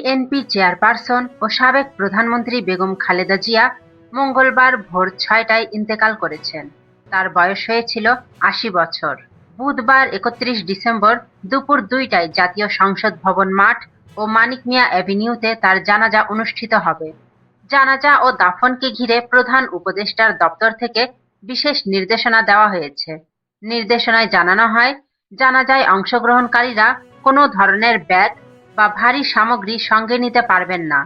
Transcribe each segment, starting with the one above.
BNP chairperson ও সাবেক প্রধানমন্ত্রী বেগম খালেদা জিয়া মঙ্গলবার ভোর ৬টায় ইন্তেকাল করেছেন। তার বয়স হয়েছিল ৮০ বছর। বুধবার ৩১ ডিসেম্বর দুপুর ২টায় জাতীয় সংসদ ভবন মাঠ ও মানিক মিয়া অ্যাভিনিউতে তার জানাজা অনুষ্ঠিত হবে। জানাজা ও দাফনকে ঘিরে প্রধান উপদেষ্টার দপ্তর থেকে বিশেষ নির্দেশনা দেওয়া হয়েছে। নির্দেশনায় জানানো হয়, জানাজায় অংশগ্রহণকারীরা কোনো ধরনের ব্যাগ বা ভারী সামগ্রী সঙ্গে নিতে পারবেন না।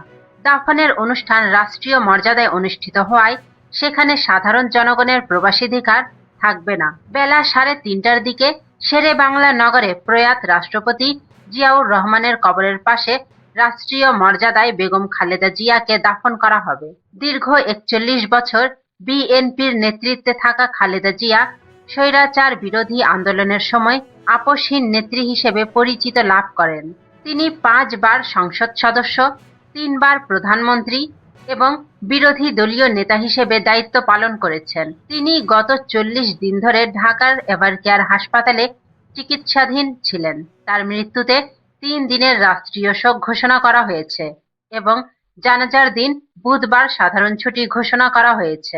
দাফনের অনুষ্ঠান রাষ্ট্রীয় মর্যাদায় অনুষ্ঠিত হওয়ায় সেখানে সাধারণ জনগণের প্রবেশাধিকার থাকবে না। বেলা ৩:৩০টার দিকে শেরে বাংলা নগরে প্রয়াত রাষ্ট্রপতি জিয়াউর রহমানের কবরের পাশে রাষ্ট্রীয় মর্যাদায় বেগম খালেদা জিয়াকে দাফন করা হবে। দীর্ঘ ৪১ বছর বিএনপির নেতৃত্বে থাকা খালেদা জিয়া স্বৈরাচার বিরোধী আন্দোলনের সময় আপোষহীন নেত্রী হিসেবে পরিচিত লাভ করেন। তিনি ৫ বার সংসদ সদস্য, ৩ বার প্রধানমন্ত্রী এবং বিরোধী দলীয় নেতা হিসেবে দায়িত্ব পালন করেছেন। তিনি গত ৪০ দিন ধরে ঢাকার এভারকেয়ার হাসপাতালে চিকিৎসাধীন ছিলেন। তার মৃত্যুতে ৩ দিনের রাষ্ট্রীয় শোক ঘোষণা করা হয়েছে এবং জানাজার দিন বুধবার সাধারণ ছুটি ঘোষণা করা হয়েছে।